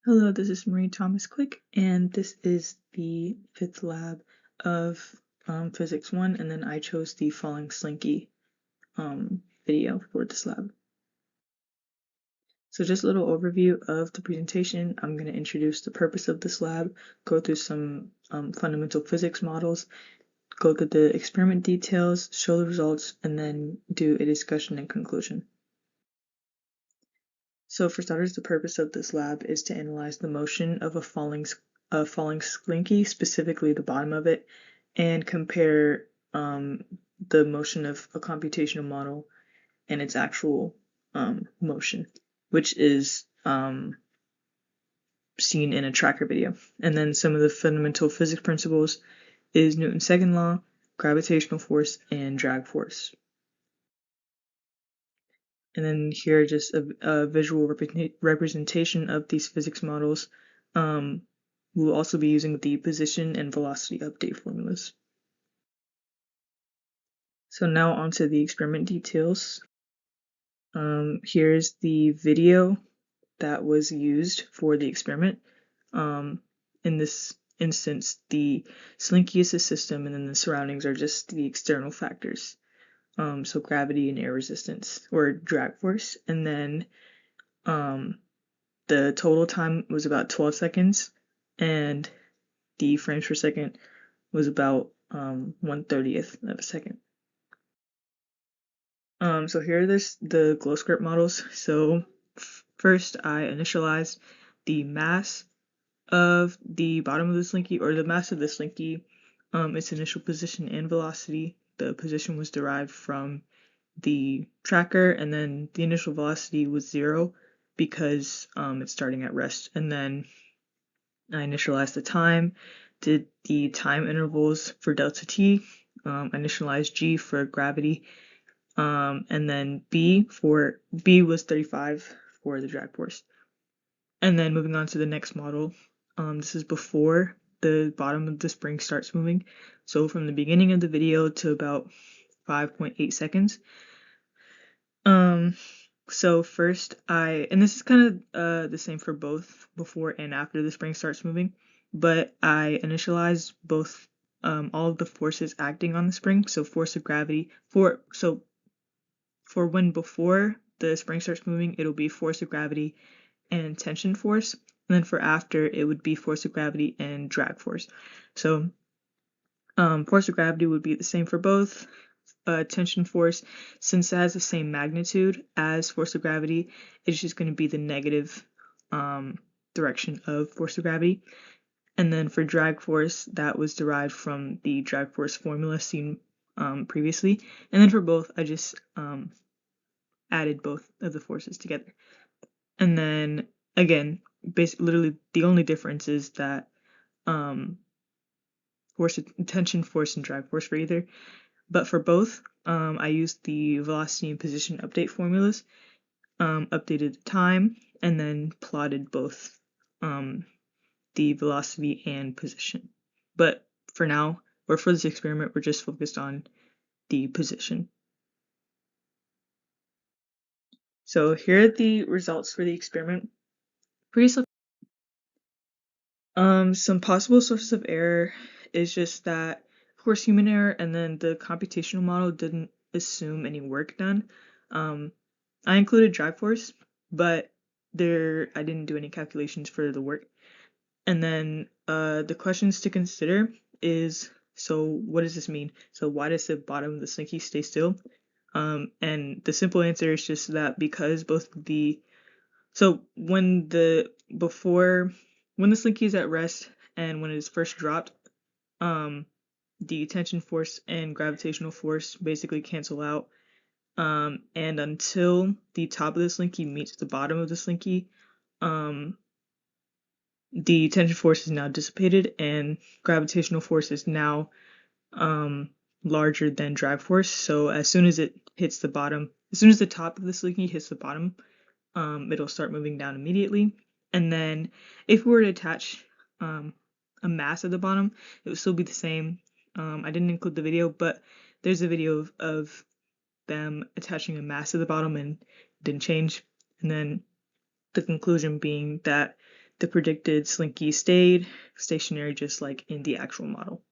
Hello, this is Marie Thomas Quick, and this is the 5th lab of Physics 1, and then I chose the Falling Slinky video for this lab. So just a little overview of the presentation. I'm going to introduce the purpose of this lab, go through some fundamental physics models, go through the experiment details, show the results, and then do a discussion and conclusion. So for starters, the purpose of this lab is to analyze the motion of a falling slinky, specifically the bottom of it, and compare the motion of a computational model and its actual motion, which is seen in a tracker video. And then some of the fundamental physics principles is Newton's second law, gravitational force, and drag force. And then here just a visual representation of these physics models. We'll also be using the position and velocity update formulas. So now onto the experiment details. Here's the video that was used for the experiment. In this instance, the slinky is the system, and then the surroundings are just the external factors. So gravity and air resistance, or drag force, and then the total time was about 12 seconds, and the frames per second was about 1/30th of a second. So here are the glow script models. So first I initialized the mass of the bottom of the slinky, or the mass of the slinky, its initial position and velocity. The position was derived from the tracker, and then the initial velocity was 0 because it's starting at rest. And then I initialized the time, did the time intervals for delta t, initialized g for gravity, and then b was 35 for the drag force. And then moving on to the next model, this is before the bottom of the spring starts moving. So from the beginning of the video to about 5.8 seconds. So first and this is kind of the same for both before and after the spring starts moving, but I initialized both all of the forces acting on the spring. So force of gravity for when before the spring starts moving, it'll be force of gravity and tension force, and then for after, it would be force of gravity and drag force. So force of gravity would be the same for both. Tension force, since it has the same magnitude as force of gravity, it's just going to be the negative direction of force of gravity. And then for drag force, that was derived from the drag force formula seen previously. And then for both, I just added both of the forces together. And then again, basically, literally the only difference is that tension force and drag force for either. But for both, I used the velocity and position update formulas, updated the time, and then plotted both the velocity and position. But for now, or for this experiment, we're just focused on the position. So here are the results for the experiment. Some possible sources of error is just that, of course, human error, and then the computational model didn't assume any work done. I included drag force, but I didn't do any calculations for the work. And then the questions to consider is, so what does this mean? So why does the bottom of the slinky stay still? And the simple answer is just that because when the slinky is at rest and when it is first dropped, the tension force and gravitational force basically cancel out. And until the top of the slinky meets the bottom of the slinky, the tension force is now dissipated and gravitational force is now larger than drag force. So as soon as it hits the bottom, as soon as the top of the slinky hits the bottom, it'll start moving down immediately. And then if we were to attach a mass at the bottom, it would still be the same. I didn't include the video, but there's a video of them attaching a mass at the bottom and it didn't change. And then the conclusion being that The predicted slinky stayed stationary just like in the actual model.